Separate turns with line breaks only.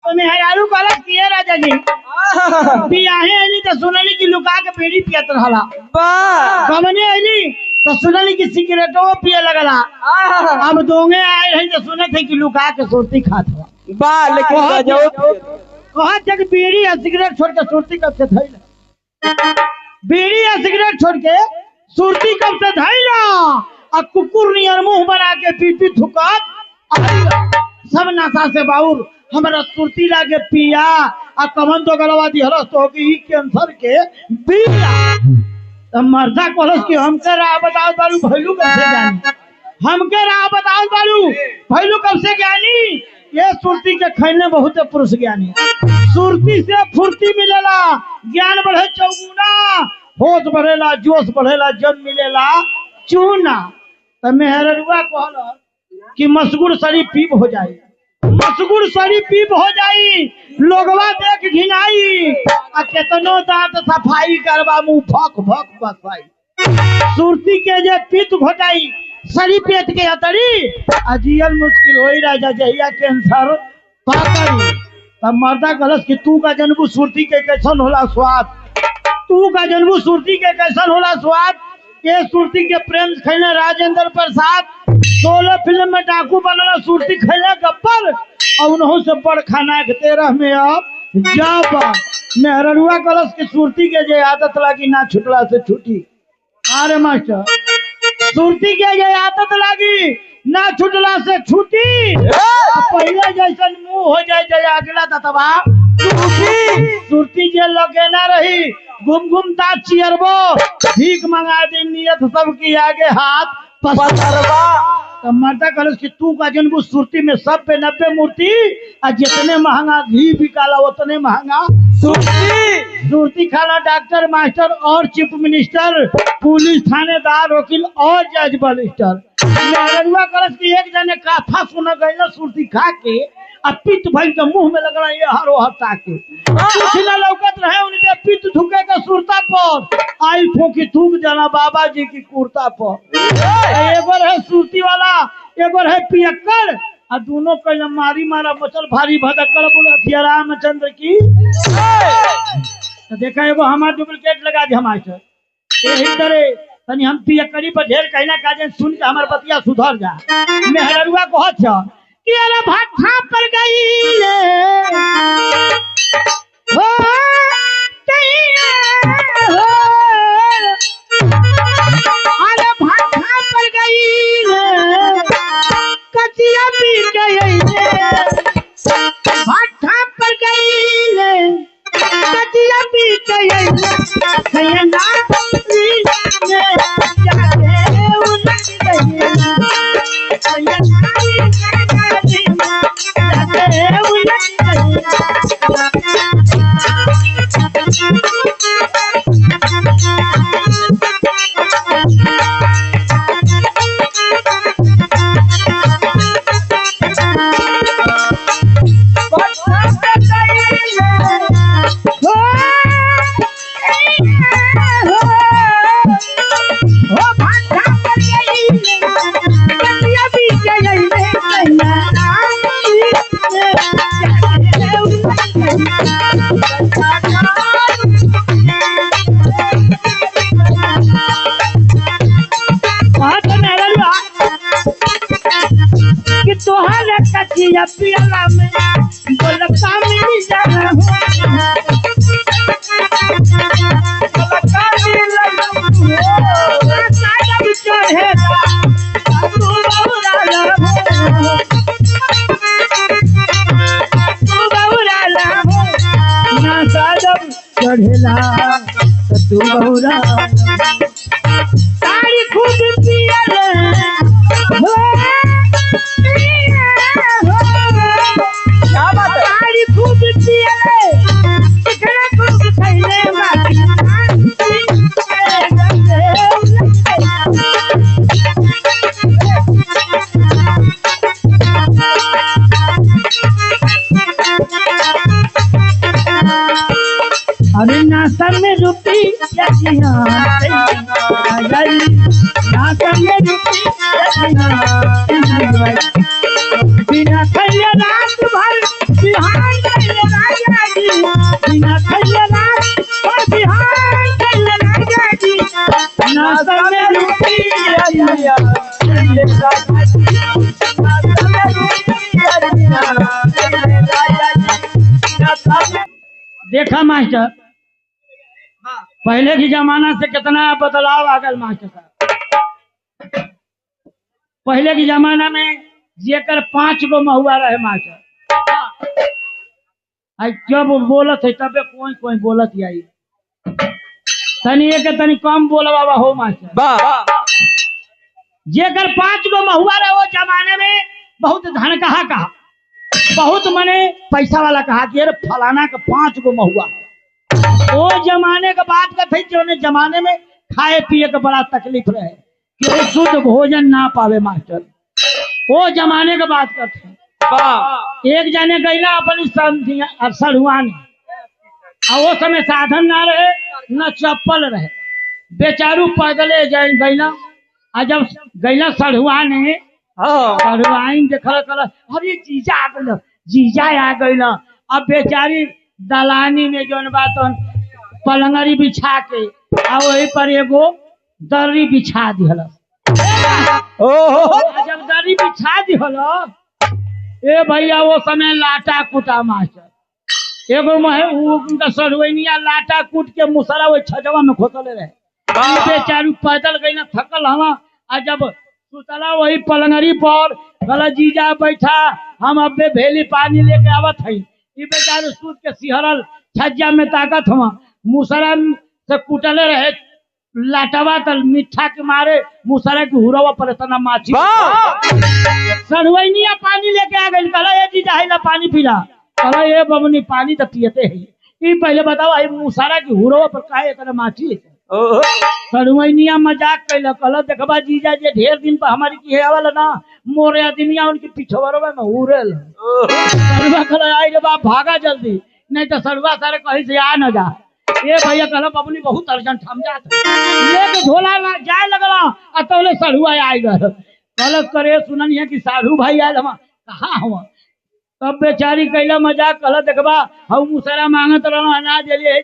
तो मेहरारू कहला किए राजा जी बियाहे अली तो सुनली कि लुका के बीड़ी पियत रहला कमने अली तो सुनली कि सिगरेटो पिए लगला अब दोंगे आए रही तो सुने थे कि लुका के सुरती खात बा लेकिन कहा जब बीड़ी या सिगरेट छोड़ के सुरती कब से धइला बीड़ी या सिगरेट छोड़ के सुरती कब से धइला और कुकुर नियर मुंह बना के पीपी थुकात सब नशा से बाउर हमारा सुरती लागे पिया आ कमन तो गलवा दी हरस तो कि कैंसर के बिया तब मर्दा कहलस कि हमके राह बताओ बालू भैलू कब से जानी हमके राह बताओ बालू भैलू कब से ज्ञानी ये सुरती के खैने बहुत पुरुष ज्ञानी सुरती से फुर्ती मिलेला ज्ञान बढ़े चौगुना होश बढ़ेला जोश बढ़ेला जब मिलेला चूना तब मेहररुआ कहल कि मसगुर शरीफ पीप हो जाए मसगुर शरीफ पीप हो जाई लोगवा देख घिनाई आ केतनो दांत सफाई करवा मुंह भक भक बसाई सुरती के जे पित्त घोटाई सरी पेट के अतरी अजियल मुश्किल होई राजा जहिया कैंसर पाकरी तब मर्दा कहलस कि तू का जनबू सुरती के कैसन होला स्वाद तू का जनबू सुरती के कैसन होला स्वाद ये सुरती के प्रेम खैले राजेंद्र प्रसाद 16 फिल्म में डाकू बनला सुरती खैले गब्बर और उन्हों से बड़ खाना 13 में अब जब मेहररुआ कलश की सुरती के जे आदत लगी ना छुटला से छुटी अरे मास्टर सुरती के जे आदत लगी ना छुटला से छुटी पहले जैसन मुंह हो जाए जय अगला ततवा सुरती जे लगे ना रही घूम घूमता चियरबो भीख मंगा दी नियत सबकी आगे हाथ पसरवा तो मर्दा कलश की तू का जनबू सुरती में सब पे 90 मूर्ति और जितने महंगा घी बिकाला उतने महंगा सुरती खाना डॉक्टर मास्टर और चीफ मिनिस्टर पुलिस थानेदार वकील और जज बलिस्टर मेहररुआ कलश की एक जने काथा सुन गई ना सुरती खा के अब पित्त भइल के मुंह में लगना ये हरो हटा के पिछला लौकत रहे उनके पित्त थूके के सुरता पर आई फूकी थूक जाना बाबा जी की कुर्ता पर एगो है सुरती वाला एगो है पियक्कड़ और दोनों का मारी मारा मचल भारी भदक्कड़ बोला सिया रामचंद्र की तो देखा एगो हमार डुप्लीकेट लगा दी हमारे यही तरह तनी हम पियक्कड़ी पर ढेर कहना काजे सुन के हमार बतिया सुधर जा मेहररुआ को अच्छा कि अरे भट्ठा पर गई हो अरे भट्ठा पर गई कचिया पी गई भट्ठा पर गई कचिया पी गई कचिया पियला में गोलका मिल जाना गोलका मिल सादा चढ़ेगा तू बहुरा ना सादा चढ़ेला तू बहुरा सारी खूब पियला अरे नासा में रुपी बिना खैले रात भर बिहान कैले राजा जी बिना खैले रात और बिहान कैले राजा जी नाश्ता में रोटी अरिया कैले राजा जी नाश्ता में रोटी अरिया कैले राजा जी नाश्ता में। देखा मास्टर पहले की जमाना से कितना बदलाव आ गया मास्टर साहब। पहले के जमाना में जेकर 5 गो महुआ रहे मास्टर जब बोलत है तबे कोई कोई बोलत आई तनी एक तनी कम बोल बाबा हो मास्टर। जेकर 5 गो महुआ रहे वो जमाने में बहुत धन कहा बहुत मने पैसा वाला कहा कि अरे फलाना का 5 गो महुआ। वो जमाने का बात करते जो जमाने में खाए पिए का बड़ा तकलीफ रहे कि वो शुद्ध भोजन ना पावे मास्टर। वो जमाने का बात करते एक जने गईला अपनी सड़ुआन और वो समय साधन ना रहे न चप्पल रहे बेचारू पैदले गईला और जब गईला सड़ुआने सड़ुआइन देखल कल अरे जीजा आ गई जीजा आ गई अब बेचारी दलानी में जौन बात पलंगरी बिछा के आ वही पर एगो दर्री बिछा दिहल। जब दर्री बिछा दिहल ए भैया वो समय लाटा कुटा मास्टर एगो उनका सड़ुनिया लाटा कूट के मुसरा वो छजवा में खोसले रहे बेचारू पैदल गई ना थकल हवा आ जब सुतला वही पलंगरी पर गला जीजा बैठा हम अबे भेली पानी लेके आवत है बेचारू सूत के सिहरल छज्जा में ताकत हुआ मुसरा से कुटले रहे लाटवा तल मिठा के मारे मुसरा की हुरवा पर इतना माछी सड़ुनिया पानी लेके आ गई कहला ये जीजा है ना पानी पीला कहला ये बबनी पानी तो पियते है ये पहले बताओ ये मुसरा की हुरवा पर काहे इतना माछी सड़ुनिया मजाक कैल कहला देखबा जीजा जे ढेर दिन पर हमारी की आवल ना मोरे आदमिया उनके पिछवरवा में उड़ेल सड़ुआ कहला आई रे बाप भागा जल्दी नहीं तो सड़ुआ सारे कहीं से आ न जा। ये भैया कहला बबनी बहुत अर्जेंट हम जाते लेके झोला जाए लगला अतौले सड़ुआ आई गए गलत करे सुननिया कि साधु भाई आयल हम कहाँ हम तब बेचारी कैला मजाक कहला देखबा हम मुसरा मांगत रहो अनाज लिए